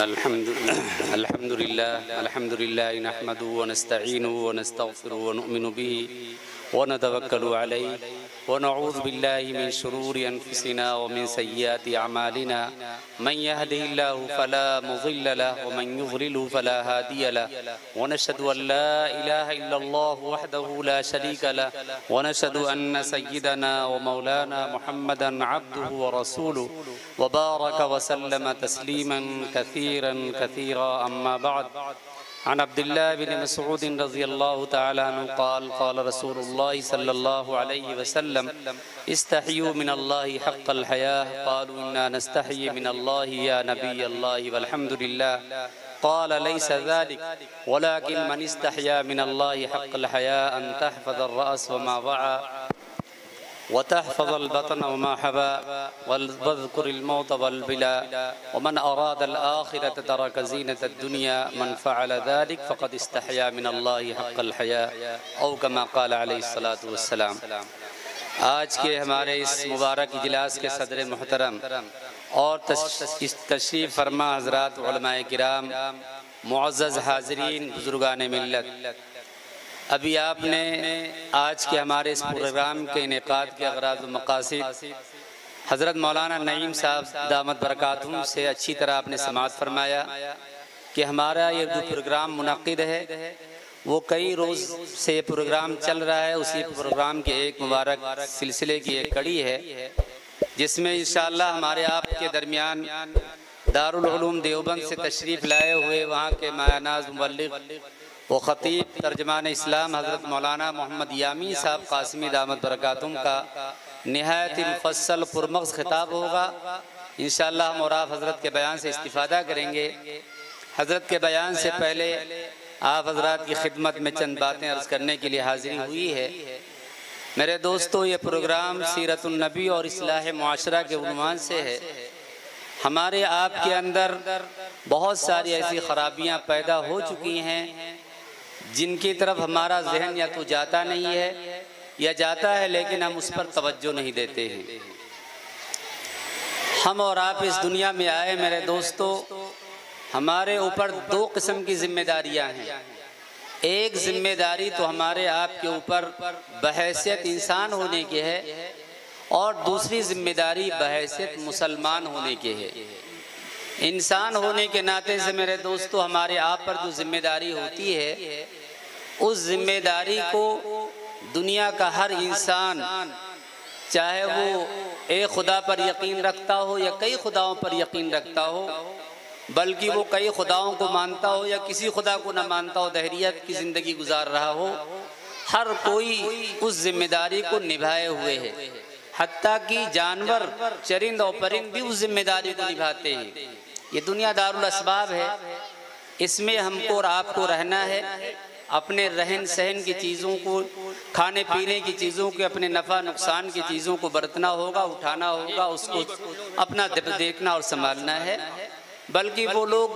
الحمد لله نحمده ونستعينه ونستغفره ونؤمن به ونتوكل عليه ونعوذ بالله من شرور أنفسنا ومن سيئات أعمالنا من يهده الله فلا مضل له ومن يضلل فلا هادي له ونشهد أن لا إله إلا الله وحده لا شريك له ونشهد أن سيدنا ومولانا محمدا عبده ورسوله وبارك وسلم تسليما كثيرا أما بعد. عن عبد الله بن مسعود رضي الله تعالى عنه قال رسول الله صلى الله عليه وسلم استحيوا من الله حق الحياة. قالوا إنا نستحي من الله يا نبي الله والحمد لله. قال ليس ذلك ولكن من استحيا من الله حق الحياة أن تحفظ الرأس وما وعى وتحفظ البطن وما حبى واذكر الموت والبلاء ومن أراد الآخرة ترك زينة الدنيا من فعل ذلك فقد استحيا من الله حق الحياء أو كما قال عليه الصلاة والسلام. آج کے ہمارے اس مبارک اجلاس کے صدر محترم اور تشریف فرما حضرات علماء کرام، معزز حاضرین، بزرگان ملت، ابھی آپ نے آج کے ہمارے اس پروگرام کے انعقاد کے اغراض و مقاصد حضرت مولانا نعیم صاحب دامت برکاتہم سے اچھی طرح آپ نے سماعت فرمایا کہ ہمارا یہ جو پروگرام منعقد ہے وہ کئی روز سے پروگرام چل رہا ہے. اسی پروگرام کے ایک مبارک سلسلے کی ایک کڑی ہے جس میں انشاءاللہ ہمارے آپ کے درمیان دارالعلوم دیوبند سے تشریف لائے ہوئے وہاں کے مایہ ناز مبلغ وہ خطیب ترجمان اسلام حضرت مولانا محمد یامی صاحب قاسمی دامت برکاتہم کا نہایت مفصل پرمغز خطاب ہوگا. انشاءاللہ ہم اور آپ حضرت کے بیان سے استفادہ کریں گے. حضرت کے بیان سے پہلے آپ حضرات کی خدمت میں چند باتیں عرض کرنے کے لیے حاضری ہوئی ہے. میرے دوستو، یہ پروگرام سیرت النبی اور اصلاح معاشرہ کے عنوان سے ہے. ہمارے آپ کے اندر بہت ساری ایسی خرابیاں پیدا ہو چکی ہیں جن کی طرف ہمارا ذہن یا تو جاتا نہیں ہے یا جاتا ہے لیکن ہم اس پر توجہ نہیں دیتے ہیں. ہم اور آپ اس دنیا میں آئے میرے دوستو، ہمارے اوپر دو قسم کی ذمہ داریاں ہیں. ایک ذمہ داری تو ہمارے آپ کے اوپر بحیثیت انسان ہونے کی ہے اور دوسری ذمہ داری بحیثیت مسلمان ہونے کی ہے. انسان ہونے کے ناطے سے میرے دوستو ہمارے آپ پر جو ذمہ داری ہوتی ہے اس ذمہ داری کو دنیا کا ہر انسان، چاہے وہ ایک خدا پر یقین رکھتا ہو یا کئی خداؤں پر یقین رکھتا ہو، بلکہ وہ کئی خداؤں کو مانتا ہو یا کسی خدا کو نہ مانتا ہو، دہریت کی زندگی گزار رہا ہو، ہر کوئی اس ذمہ داری کو نبھائے ہوئے ہے. حتیٰ کہ جانور، چرند اور پرند بھی اس ذمہ داری کو نبھاتے ہیں. یہ دنیا دارالاسباب ہے، اس میں ہم کو اور آپ کو رہنا ہے. اپنے رہن سہن کی چیزوں کو، کھانے پینے کی چیزوں کے، اپنے نفع نقصان کی چیزوں کو برتنا ہوگا، اٹھانا ہوگا، اس کو اپنا دیکھنا اور سنبھالنا ہے. بلکہ وہ لوگ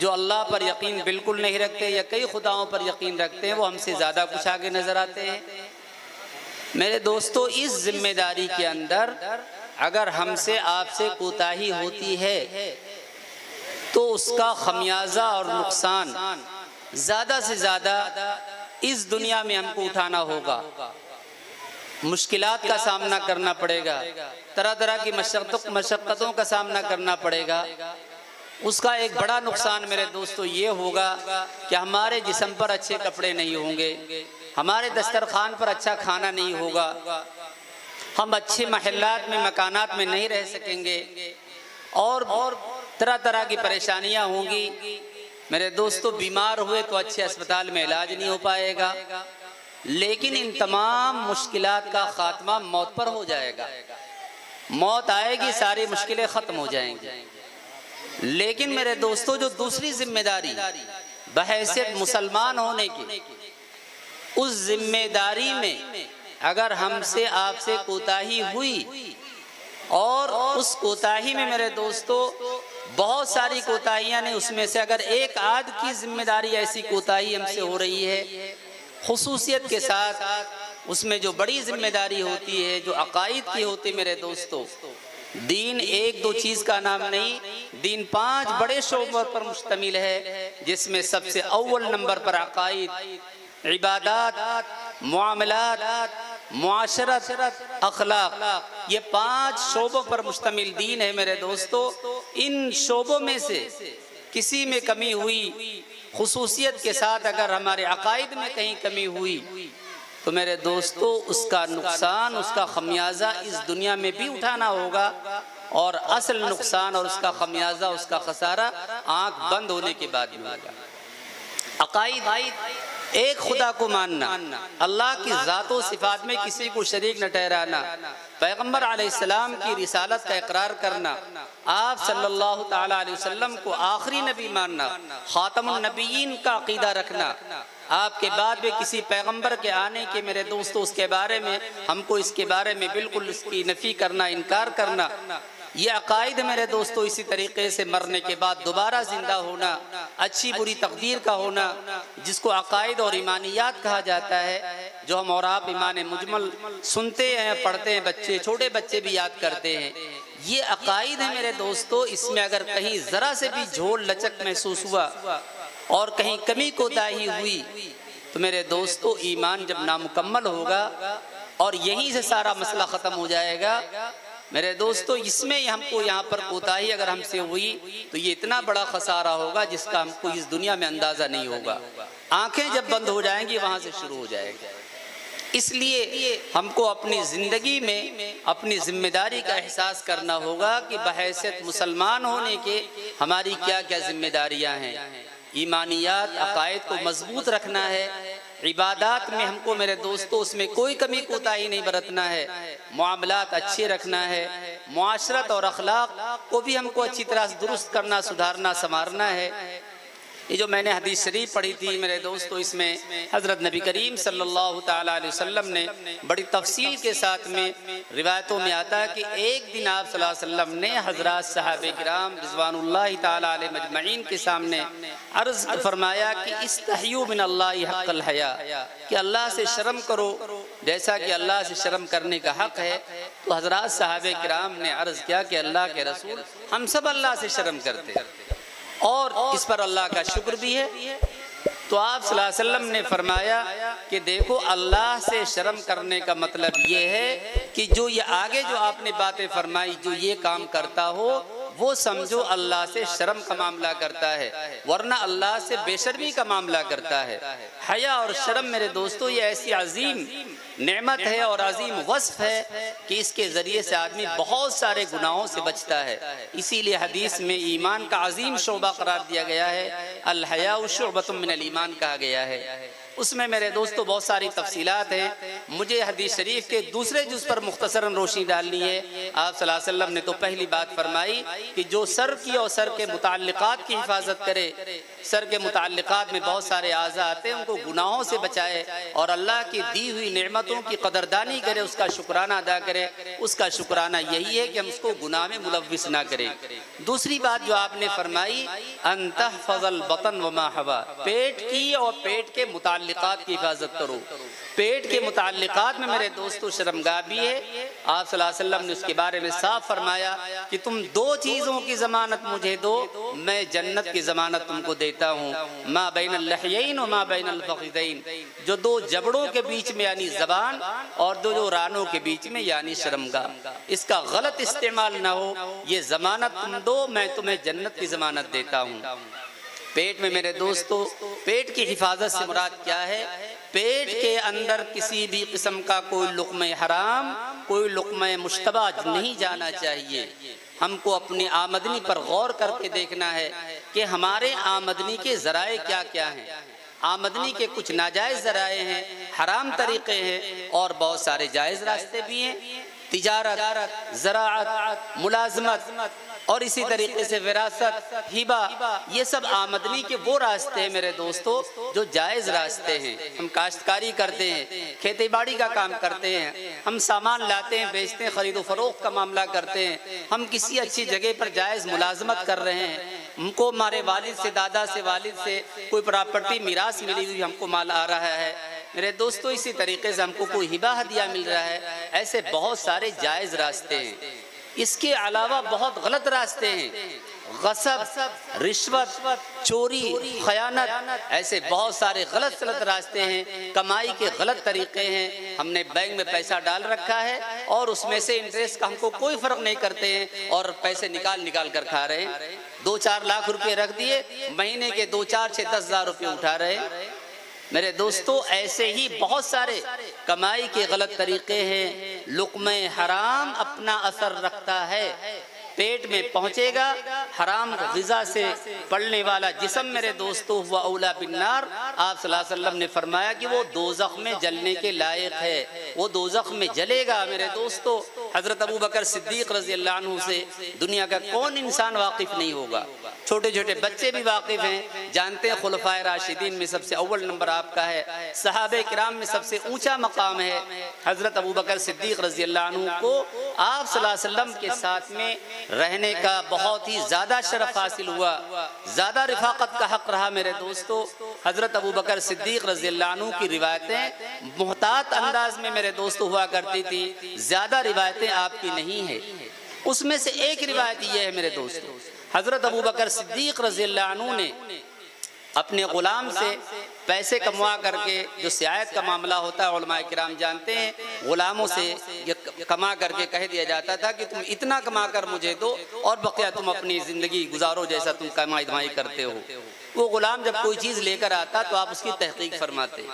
جو اللہ پر یقین بالکل نہیں رکھتے یا کئی خداؤں پر یقین رکھتے ہیں وہ ہم سے زیادہ کچھ آگے نظر آتے ہیں. میرے دوستو، اس ذمہ داری کے اندر اگر ہم سے آپ سے کوتاہی ہوتی ہے تو اس کا خمیازہ اور نقصان زیادہ سے زیادہ اس دنیا میں ہم کو اٹھانا ہوگا. مشکلات کا سامنا کرنا پڑے گا، طرح طرح کی مشقتوں کا سامنا کرنا پڑے گا. اس کا ایک بڑا نقصان میرے دوستو یہ ہوگا کہ ہمارے جسم پر اچھے کپڑے نہیں ہوں گے، ہمارے دسترخوان پر اچھا کھانا نہیں ہوگا، ہم اچھے محلات میں، مکانات میں نہیں رہ سکیں گے اور طرح طرح کی پریشانیاں ہوں گی. میرے دوستو، بیمار ہوئے تو اچھے اسپتال میں علاج نہیں ہو پائے گا، لیکن ان تمام مشکلات کا خاتمہ موت پر ہو جائے گا. موت آئے گی، ساری مشکلیں ختم ہو جائیں گی. لیکن میرے دوستو، جو دوسری ذمہ داری بحیثیت مسلمان ہونے کی، اس ذمہ داری میں اگر ہم سے آپ سے کوتاہی ہوئی اور اس کوتاہی میں میرے دوستو بہت ساری کوتاہیاں نے، اس میں سے اگر ایک آدھ کی ذمہ داری ایسی کوتاہی ہم سے ہو رہی ہے خصوصیت کے ساتھ، اس میں جو بڑی ذمہ داری ہوتی ہے جو عقائد کی ہوتی میرے دوستو، دین ایک دو چیز کا نام نہیں، دین 5 بڑے شعبوں پر مشتمل ہے، جس میں سب سے اول نمبر پر عقائد، عبادات، معاملات، معاشرت، اخلاق، یہ 5 شعبوں پر مشتمل دین ہے میرے دوستو۔ ان شعبوں میں سے کسی میں کمی ہوئی، خصوصیت کے ساتھ اگر ہمارے عقائد میں کہیں کمی ہوئی تو میرے دوستو اس کا نقصان، اس کا خمیازہ اس دنیا میں بھی اٹھانا ہوگا، اور اصل نقصان اور اس کا خمیازہ، اس کا خسارہ آنکھ بند ہونے کے بعد بھی ہوگا۔ عقائد، ایک خدا کو ماننا، اللہ کی ذات و صفات میں کسی کو شریک نہ ٹھہرانا، پیغمبر علیہ السلام کی رسالت کا اقرار کرنا، آپ صلی اللہ تعالیٰ علیہ وسلم کو آخری نبی ماننا، خاتم النبیین کا عقیدہ رکھنا، آپ کے بعد بھی کسی پیغمبر کے آنے کے میرے دوستو اس کے بارے میں ہم کو اس کے بارے میں بالکل اس کی نفی کرنا، انکار کرنا، یہ عقائد میرے دوستو اسی طریقے سے مرنے کے بعد دوبارہ زندہ ہونا، اچھی بری تقدیر کا ہونا، جس کو عقائد اور ایمانیات کہا جاتا ہے، جو ہم اور آپ ایمان مجمل سنتے ہیں، پڑھتے ہیں، بچے، چھوٹے بچے بھی یاد کرتے ہیں، یہ عقائد ہیں میرے دوستو۔ اس میں اگر کہیں ذرا سے بھی جھول لچک محسوس ہوا اور کہیں کمی کوتاہی ہوئی تو میرے دوستو ایمان جب نامکمل ہوگا اور یہیں سے سارا مسئلہ ختم ہو جائے گا۔ میرے دوستو اس میں ہم کو یہاں پر کوتاہی اگر ہم سے ہوئی تو یہ اتنا بڑا خسارہ ہوگا جس کا ہم کو اس دنیا میں اندازہ نہیں ہوگا۔ آنکھیں جب بند ہو جائیں گی وہاں سے شروع ہو جائے گا۔ اس لیے ہم کو اپنی زندگی میں اپنی ذمہ داری کا احساس کرنا ہوگا کہ بحیثیت مسلمان ہونے کے ہماری کیا کیا ذمہ داریاں ہیں۔ ایمانیات، عقائد کو مضبوط رکھنا ہے، عبادات میں ہم کو میرے دوستو اس میں کوئی کمی کوتاہی نہیں برتنا ہے، معاملات اچھے رکھنا ہے، معاشرت اور اخلاق کو بھی ہم کو اچھی طرح درست کرنا، سدھارنا، سنوارنا ہے۔ یہ جو میں نے حدیث شریف پڑھی تھی میرے دوستو، اس میں حضرت نبی کریم صلی اللہ تعالیٰ علیہ وسلم نے بڑی تفصیل کے ساتھ میں روایتوں میں آتا ہے کہ ایک دن آپ صلی اللہ علیہ وسلم نے حضرات صحابہ کرام رضوان اللہ تعالیٰ علیہ مجمعین کے سامنے عرض فرمایا کہ استحیوا من اللہ حق الحیا، کہ اللہ سے شرم کرو جیسا کہ اللہ سے شرم کرنے کا حق ہے۔ تو حضرات صحابہ کرام نے عرض کیا کہ اللہ کے رسول، ہم سب اللہ سے شرم کرتے ہیں اور اس پر اللہ کا شکر بھی ہے۔ تو آپ صلی اللہ علیہ وسلم نے فرمایا کہ دیکھو، اللہ سے شرم کرنے کا مطلب یہ ہے کہ جو یہ آگے جو آپ نے باتیں فرمائی، جو یہ کام کرتا ہو وہ سمجھو اللہ سے شرم کا معاملہ کرتا ہے، ورنہ اللہ سے بے شرمی کا معاملہ کرتا ہے۔ حیا اور شرم میرے دوستو یہ ایسی عظیم نعمت ہے اور عظیم وصف ہے کہ اس کے ذریعے سے آدمی بہت سارے گناہوں سے بچتا ہے۔ اسی لیے حدیث میں ایمان کا عظیم شعبہ قرار دیا گیا ہے، الحیاء شعبۃ من الایمان کہا گیا ہے۔ اس میں میرے دوستو بہت ساری تفصیلات ہیں، مجھے حدیث شریف کے دوسرے جز پر مختصراً روشنی ڈالنی ہے۔ آپ صلی اللہ علیہ وسلم نے تو پہلی بات فرمائی کہ جو سر کی اور سر کے متعلقات کی حفاظت کرے، سر کے متعلقات میں بہت سارے اعضاء آتے ہیں، ان کو گناہوں سے بچائے اور اللہ کی دی ہوئی نعمتوں کی قدردانی کرے، اس کا شکرانہ ادا کرے۔ اس کا شکرانہ یہی ہے کہ ہم اس کو گناہ میں ملوث نہ کریں۔ دوسری بات جو آپ نے فرمائی، ان تحفظ البطن وما حوا، پیٹ کی اور پیٹ کے متعلقات کی حفاظت کرو۔ پیٹ کے متعلقات میں میرے دوستو شرمگاہ بھی ہے۔ آپ صلی اللہ علیہ وسلم نے اس کے بارے میں صاف فرمایا کہ تم 2 چیزوں کی ضمانت مجھے دو، میں جنت کی ضمانت تم کو دیتا ہوں، ما بین اللحیین و ما بین الفخذین، جو 2 جبڑوں کے بیچ میں یعنی زبان اور 2 رانوں کے بیچ میں یعنی شرمگاہ، اس کا غلط استعمال نہ ہو، یہ ضمانت تم دو، میں تمہیں جنت کی ضمانت دیتا ہوں۔ پیٹ میں میرے دوستو پیٹ کی حفاظت سے مراد کیا ہے؟ پیٹ کے اندر کسی بھی قسم کا کوئی لقمہ حرام، کوئی لقمہ مشتبہ نہیں جانا چاہیے۔ ہم کو اپنی آمدنی پر غور کر کے دیکھنا ہے کہ ہمارے آمدنی کے ذرائع کیا کیا ہیں۔ آمدنی کے کچھ ناجائز ذرائع ہیں، حرام طریقے ہیں، اور بہت سارے جائز راستے بھی ہیں۔ تجارت، زراعت، ملازمت اور اسی طریقے سے وراثت، ہبہ، یہ سب آمدنی کے وہ راستے ہیں میرے دوستو جو جائز راستے ہیں۔ ہم کاشتکاری کرتے ہیں، کھیتی باڑی کا کام کرتے ہیں، ہم سامان لاتے ہیں، بیچتے ہیں، خرید و فروخت کا معاملہ کرتے ہیں، ہم کسی اچھی جگہ پر جائز ملازمت کر رہے ہیں، ہم کو ہمارے والد سے، دادا سے، والد سے کوئی پراپرٹی میراث ملی ہوئی، ہم کو مال آ رہا ہے میرے دوستو، اسی طریقے سے ہم کو کوئی ہبہ ہدیہ مل رہا ہے۔ ایسے بہت سارے جائز راستے ہیں۔ اس کے علاوہ بہت غلط راستے ہیں، غصب، رشوت، چوری، خیانت، ایسے بہت سارے غلط راستے ہیں، کمائی کے غلط طریقے ہیں۔ ہم نے بینک میں پیسہ ڈال رکھا ہے اور اس میں سے انٹریسٹ کا ہم کو کوئی فرق نہیں کرتے ہیں اور پیسے نکال کر کھا رہے ہیں۔ 2-4 لاکھ روپے رکھ دیے، مہینے کے 2-4-6-10 ہزار روپے اٹھا رہے ہیں۔ میرے دوستو ایسے ہی بہت سارے کمائی کے غلط طریقے ہیں۔ لقمہ حرام اپنا اثر رکھتا ہے، پیٹ میں پہنچے گا، حرام غذا سے پڑنے والا جسم میرے دوستو ہوا اولا بالنار۔ آپ صلی اللہ علیہ وسلم نے فرمایا کہ وہ دوزخ میں جلنے کے لائق ہے، وہ دوزخ میں جلے گا میرے دوستو۔ حضرت ابو بکر صدیق رضی اللہ عنہ سے دنیا کا کون انسان واقف نہیں ہوگا؟ چھوٹے چھوٹے بچے بھی واقف ہیں، جانتے ہیں خلفائے راشدین میں سب سے اول نمبر آپ کا ہے، صحابہ کرام میں سب سے اونچا مقام ہے۔ حضرت ابو بکر صدیق رضی اللہ عنہ کو آپ صلی اللہ علیہ وسلم کے ساتھ میں رہنے کا بہت ہی زیادہ شرف حاصل ہوا، زیادہ رفاقت کا حق رہا میرے دوستو۔ حضرت ابو بکر صدیق رضی اللہ عنہ کی روایتیں محتاط انداز میں میرے دوستو ہوا کرتی تھی، زیادہ روایتیں آپ کی نہیں ہیں۔ اس میں سے ایک روایت یہ ہے میرے دوستو، حضرت ابو بکر صدیق رضی اللہ عنہ نے اپنے غلام سے پیسے کموا کر کے، جو سیاحت کا معاملہ ہوتا ہے علماء کرام جانتے ہیں، غلاموں سے یہ کما کر کے کہہ دیا جاتا تھا کہ تم اتنا کما کر مجھے دو اور بقیہ تم اپنی زندگی گزارو جیسا تم کمائی دھمائی کرتے ہو۔ وہ غلام جب کوئی چیز لے کر آتا تو آپ اس کی تحقیق فرماتے۔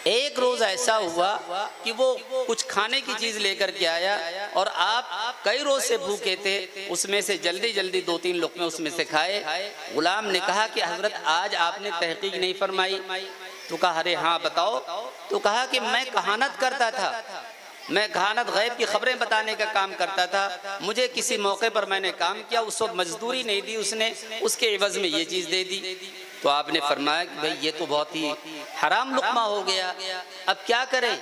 ایک روز ایسا ہوا کہ وہ کچھ کھانے کی چیز لے کر کے آیا اور آپ کئی روز سے بھوکے تھے، اس میں سے جلدی 2-3 لقمے اس میں سے کھائے۔ غلام نے کہا کہ حضرت آج آپ نے تحقیق نہیں فرمائی؟ تو کہا ارے ہاں بتاؤ۔ تو کہا کہ میں کہانت کرتا تھا، میں کہانت غیب کی خبریں بتانے کا کام کرتا تھا، مجھے کسی موقع پر میں نے کام کیا، اس وقت مزدوری نہیں دی اس نے، اس کے عوض میں یہ چیز دے دی۔ تو آپ نے فرمایا کہ بھئی یہ تو بہت ہی حرام لقمہ ہو گیا، اب کیا کریں؟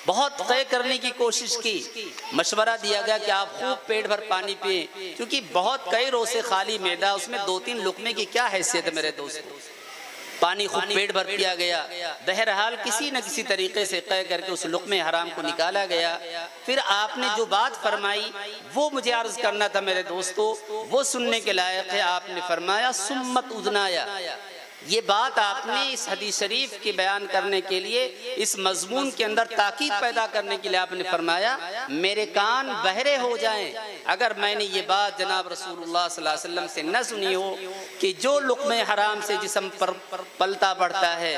بہت قے کرنے کی کوشش کی، مشورہ دیا گیا کہ آپ خوب پیٹ بھر پانی پئیں، کیونکہ بہت کئی روز سے خالی معدہ، اس میں 2-3 لقمے کی کیا حیثیت ہے میرے دوستو۔ پانی خوب پیٹ بھر پیا گیا، بہرحال کسی نہ کسی طریقے سے قے کر کے اس لقمے حرام کو نکالا گیا۔ پھر آپ نے جو بات فرمائی وہ مجھے عرض کرنا تھا میرے دوستو، وہ سننے کے لائق ہے۔ آپ نے فرمایا سمت اذنایا، یہ بات آپ نے اس حدیث شریف کے بیان کرنے کے لیے، اس مضمون کے اندر تاکید پیدا کرنے کے لیے آپ نے فرمایا میرے کان بہرے ہو جائیں اگر میں نے یہ بات جناب رسول اللہ صلی اللہ علیہ وسلم سے نہ سنی ہو کہ جو لقمے حرام سے جسم پر پلتا پڑتا ہے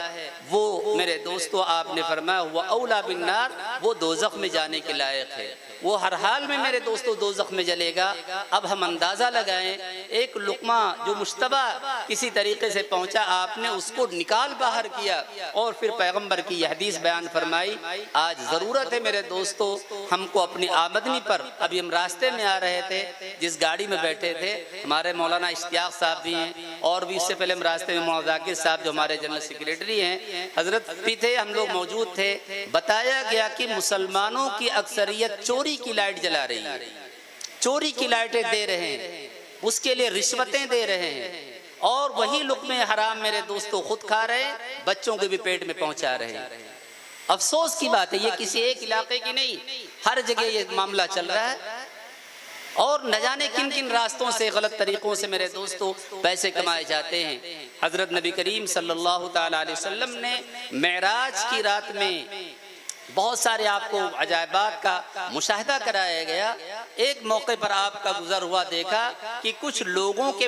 وہ میرے دوستو آپ نے فرمایا وہ اولا بالنار، وہ دوزخ میں جانے کے لائق ہے، وہ ہر حال میں میرے دوستو دوزخ میں جلے گا۔ اب ہم اندازہ لگائیں، ایک لقمہ جو مشتبہ کسی طریقے سے پہنچا، آپ نے اس کو نکال باہر کیا اور پھر پیغمبر کی یہ حدیث بیان فرمائی۔ آج ضرورت ہے میرے دوستو ہم کو اپنی آمدنی پر، ابھی ہم راستے میں آ رہے تھے، جس گاڑی میں بیٹھے تھے ہمارے مولانا اشتیاق صاحب بھی ہیں اور بھی اس سے پہلے ہم راستے میں مولانا ذاکر صاحب جو ہمارے جنرل سیکریٹری ہیں حضرت بھی تھے، ہم لوگ موجود تھے۔ بتایا گیا کہ مسلمانوں کی اکثریت چوری کی لائٹ جلا رہی ہے، چوری کی لائٹیں دے رہے ہیں، اس کے لیے رشوتیں دے رہے ہیں اور وہی لقمے حرام میرے دوستو خود کھا رہے ہیں، بچوں کے بھی پیٹ میں پہنچا رہے ہیں۔ افسوس کی بات ہے یہ کسی ایک علاقے کی نہیں، ہر جگہ یہ معاملہ چل رہا ہے اور نہ جانے کن کن راستوں سے غلط طریقوں سے میرے دوستو پیسے کمائے جاتے ہیں۔ حضرت نبی کریم صلی اللہ تعالیٰ علیہ وسلم نے معراج کی رات میں بہت سارے آپ کو عجائبات کا مشاہدہ کرایا گیا۔ ایک موقع پر آپ کا گزر ہوا دیکھا کہ کچھ لوگوں کے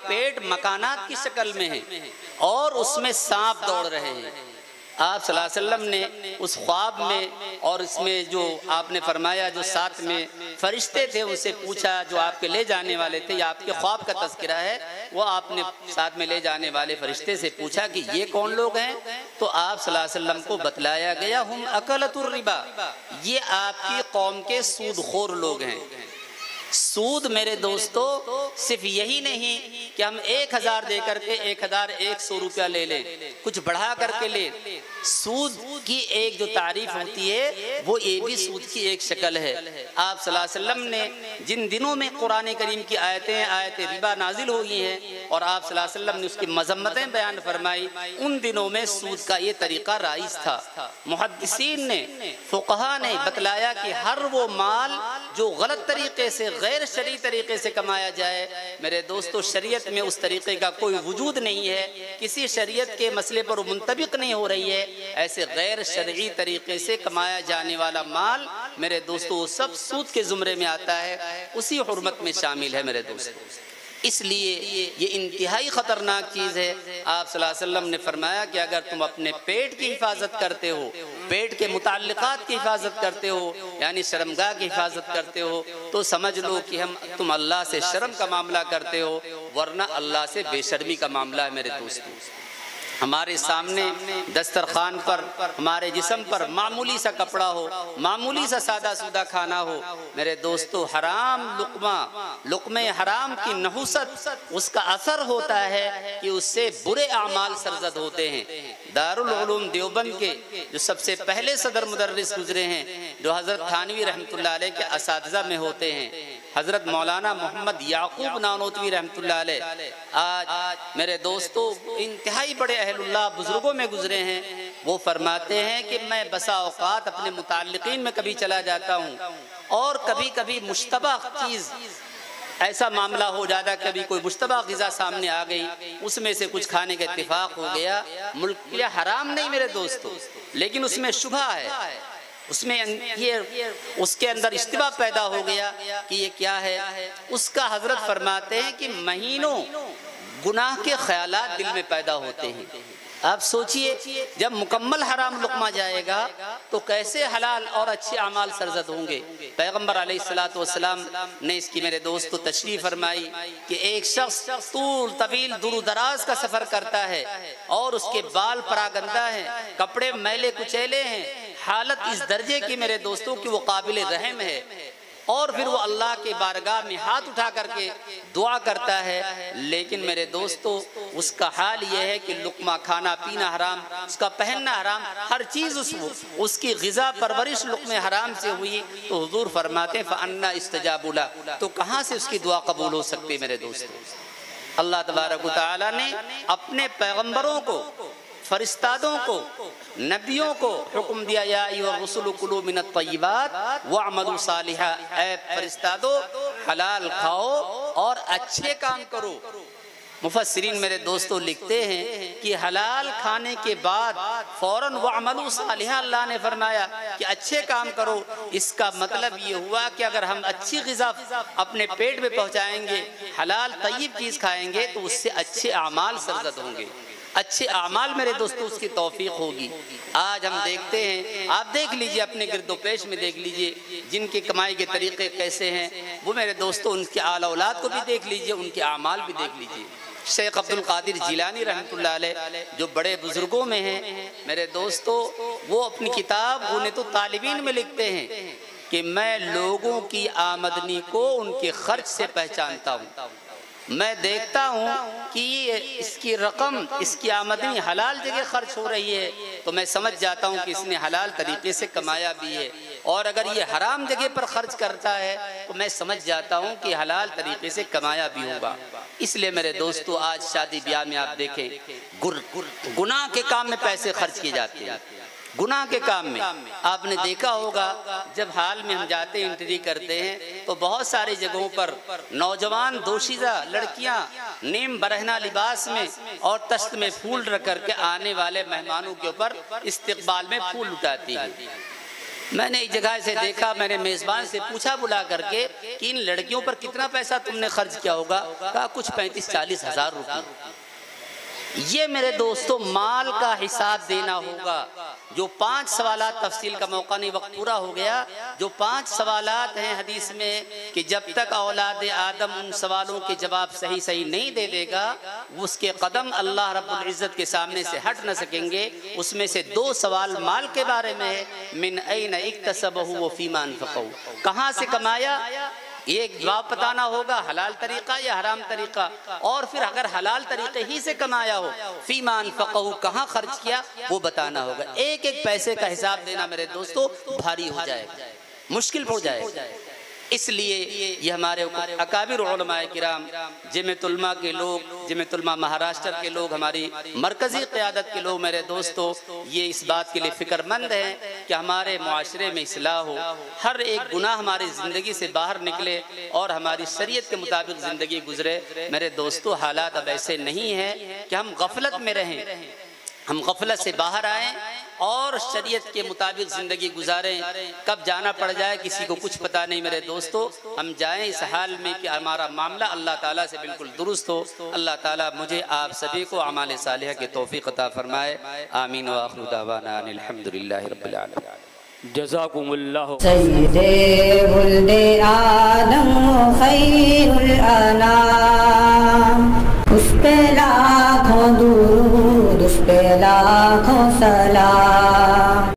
پیٹ مکانات کی شکل میں ہیں اور اس میں سانپ دوڑ رہے ہیں۔ آپ صلی اللہ علیہ وسلم نے اس خواب میں اور اس میں جو آپ نے فرمایا جو ساتھ میں فرشتے تھے ان سے پوچھا، جو آپ کے لے جانے والے تھے، یا آپ کے خواب کا تذکرہ ہے، وہ آپ نے ساتھ میں لے جانے والے فرشتے سے پوچھا کہ یہ کون لوگ ہیں؟ تو آپ صلی اللہ علیہ وسلم کو بتلایا گیا ہم اکلۃ الربا، یہ آپ کی قوم کے سود خور لوگ ہیں۔ سود میرے دوستو صرف یہی نہیں کہ ہم 1000 دے کر کے 1100 روپیہ لے لیں، کچھ بڑھا کر کے لیں۔ سود کی ایک جو تعریف ہوتی ہے وہ یہ بھی سود کی ایک شکل ہے۔ آپ صلی اللہ علیہ وسلم نے جن دنوں میں قرآن کریم کی آیت ربا نازل ہوئی ہیں اور آپ صلی اللہ علیہ وسلم نے اس کی مذمتیں بیان فرمائی، ان دنوں میں سود کا یہ طریقہ رائج تھا۔ محدثین نے، فقہا نے بتلایا کہ ہر وہ مال جو غلط طریقے سے، غیر شرعی طریقے سے کمایا جائے، میرے دوستو شریعت میں اس طریقے کا کوئی وجود نہیں ہے، کسی شریعت کے مسئلے پر منطبق نہیں ہو رہی ہے، ایسے غیر شرعی طریقے سے کمایا جانے والا مال میرے دوستو سب سود کے زمرے میں آتا ہے، اسی حرمت میں شامل ہے میرے دوستو۔ اس لیے یہ انتہائی خطرناک چیز ہے۔ آپ صلی اللہ علیہ وسلم نے فرمایا کہ اگر تم اپنے پیٹ کی حفاظت کرتے ہو، پیٹ کے متعلقات کی حفاظت کرتے ہو، یعنی شرمگاہ کی حفاظت کرتے ہو، تو سمجھ لو کہ تم اللہ سے شرم کا معاملہ کرتے ہو، ورنہ اللہ سے بے شرمی کا معاملہ ہے میرے دوستو۔ ہمارے سامنے دسترخوان پر، ہمارے جسم پر معمولی سا کپڑا ہو، معمولی سا سادہ سودہ کھانا ہو، میرے دوستو حرام لقمہ حرام کی نحوست اس کا اثر ہوتا ہے کہ اس سے برے اعمال سرزد ہوتے ہیں۔ دارالعلوم دیوبند کے جو سب سے پہلے صدر مدرس گزرے ہیں، جو حضرت تھانوی رحمۃ اللہ علیہ کے اساتذہ میں ہوتے ہیں، حضرت مولانا محمد یعقوب نانوتوی رحمۃ اللہ علیہ، آج میرے دوستو انتہائی بڑے اہل اللہ بزرگوں میں گزرے ہیں، وہ فرماتے ہیں کہ میں بسا اوقات اپنے متعلقین میں کبھی چلا جاتا ہوں اور کبھی کبھی مشتبہ چیز ایسا معاملہ ہو جاتا، کبھی کوئی مشتبہ غذا سامنے آ گئی، اس میں سے کچھ کھانے کا اتفاق ہو گیا، ملک کے لیے حرام نہیں میرے دوستو، لیکن اس میں شبہ ہے، اس میں اس کے اندر اشتباہ پیدا ہو گیا کہ یہ کیا ہے، اس کا حضرت فرماتے ہیں کہ مہینوں گناہ کے خیالات دل میں پیدا ہوتے ہیں۔ آپ سوچئے جب مکمل حرام لقمہ جائے گا تو کیسے حلال اور اچھے اعمال سرزد ہوں گے۔ پیغمبر علیہ السلام نے اس کی میرے دوستو تشریح فرمائی کہ ایک شخص طویل دور و دراز کا سفر کرتا ہے اور اس کے بال پراگندہ ہیں، کپڑے میلے کچیلے ہیں، حالت اس درجے کی میرے دوستو کہ وہ قابل رحم ہے، اور پھر وہ اللہ کے بارگاہ میں ہاتھ اٹھا کر کے دعا کرتا ہے، لیکن میرے دوستو اس کا حال یہ ہے کہ لقمہ کھانا پینا حرام، اس کا پہننا حرام، ہر چیز اس کی غذا پرورش لقمہ حرام سے ہوئی، تو حضور فرماتے ہیں فَأَنَّا اسْتَجَابُ لَهُ، تو کہاں سے اس کی دعا قبول ہو سکتی میرے دوستو۔ اللہ تبارک و تعالیٰ نے اپنے پیغمبروں کو، فرستادوں کو، نبیوں کو حکم دیا، یا ایھا الرسل کلوا من الطیبات واعملوا صالحا، اے فرستادو حلال کھاؤ اور اچھے کام کرو۔ مفسرین میرے دوستو لکھتے ہیں کہ حلال کھانے کے بعد فوراً وَعْمَلُوا صَالِحًا اللہ نے فرمایا کہ اچھے کام کرو، اس کا مطلب یہ ہوا کہ اگر ہم اچھی غذا اپنے پیٹ میں پہنچائیں گے، حلال طیب چیز کھائیں گے تو اس سے اچھے اعمال سرزد ہوں گے، اچھے اعمال میرے دوستو اس کی توفیق ہوگی۔ آج ہم دیکھتے ہیں، آپ دیکھ لیجئے اپنے گرد و پیش میں دیکھ لیجئے جن کی کمائی کے طریقے کیسے ہیں، وہ میرے دوستو ان کے آل اولاد کو بھی دیکھ لیجئے، ان کے اعمال بھی دیکھ لیجئے۔ شیخ عبد القادر جیلانی رحمۃ اللہ علیہ جو بڑے بزرگوں میں ہیں میرے دوستو، وہ اپنی کتاب غنیۃ الطالبین میں لکھتے ہیں کہ میں لوگوں کی آمدنی کو ان کے خرچ سے پہچانتا ہوں، میں دیکھتا ہوں کہ اس کی رقم، اس کی آمدنی حلال جگہ خرچ ہو رہی ہے تو میں سمجھ جاتا ہوں کہ اس نے حلال طریقے سے کمایا بھی ہے، اور اگر یہ حرام جگہ پر خرچ کرتا ہے تو میں سمجھ جاتا ہوں کہ حلال طریقے سے کمایا بھی ہوگا۔ اس لیے میرے دوستو آج شادی بیاہ میں آپ دیکھیں گناہ کے کام میں پیسے خرچ کیے جاتے ہیں، گناہ کے کام میں۔ آپ نے دیکھا ہوگا جب حال میں ہم جاتے ہیں انٹری کرتے ہیں تو بہت ساری جگہوں پر نوجوان دوشیزہ لڑکیاں نیم برہنہ لباس میں اور تشت میں پھول رکھ کر کے آنے والے مہمانوں کے اوپر استقبال میں پھول اٹھاتی ہیں۔ میں نے ایک جگہ سے دیکھا، میں نے میزبان سے پوچھا بلا کر کے کہ ان لڑکیوں پر کتنا پیسہ تم نے خرچ کیا ہوگا؟ کہا کچھ 35-40 ہزار روپے۔ یہ میرے دوستو مال کا حساب دینا ہوگا۔ جو 5 سوالات، تفصیل کا موقع نہیں، وقت پورا ہو گیا، جو 5 سوالات ہیں حدیث میں کہ جب تک اولاد آدم ان سوالوں کے جواب صحیح نہیں دے دے گا اس کے قدم اللہ رب العزت کے سامنے سے ہٹ نہ سکیں گے، اس میں سے 2 سوال مال کے بارے میں ہے، من این اکتسبہ وفیما انفقہ، کہاں سے کمایا، ایک جواب بتانا ہوگا حلال طریقہ یا حرام طریقہ، اور پھر اگر حلال طریقے ہی سے کمایا ہو فیما انفقہ کہاں خرچ کیا وہ بتانا ہوگا۔ ایک ایک پیسے کا حساب دینا میرے دوستو بھاری ہو جائے گا، مشکل ہو جائے گا۔ اس لیے یہ ہمارے اکابر علماء کرام، جمعیت علماء کے لوگ، جمعیت علماء مہاراشٹر کے لوگ، ہماری مرکزی قیادت کے لوگ میرے دوستو، یہ اس بات کے لیے فکر مند ہیں کہ ہمارے معاشرے میں اصلاح ہو، ہر ایک گناہ ہماری زندگی سے باہر نکلے اور ہماری شریعت کے مطابق زندگی گزرے۔ میرے دوستو، حالات اب ایسے نہیں ہیں کہ ہم غفلت میں رہیں، ہم غفلت سے باہر آئیں اور شریعت کے مطابق زندگی گزاریں۔ کب جانا پڑ جائے کسی کو کچھ پتہ نہیں میرے دوستو، ہم جائیں اس حال میں کہ ہمارا معاملہ اللہ تعالیٰ سے بالکل درست ہو۔ اللہ تعالیٰ مجھے آپ سبھی کو اعمال صالحہ کی توفیق عطا فرمائے، آمین وآخر دعوانا ان الحمدللہ رب العالمین۔ جزاکم اللہ سید ولد آدم خیر الانام، اس پہ لاکھوں درود، اس پہ لاکھوں سلام۔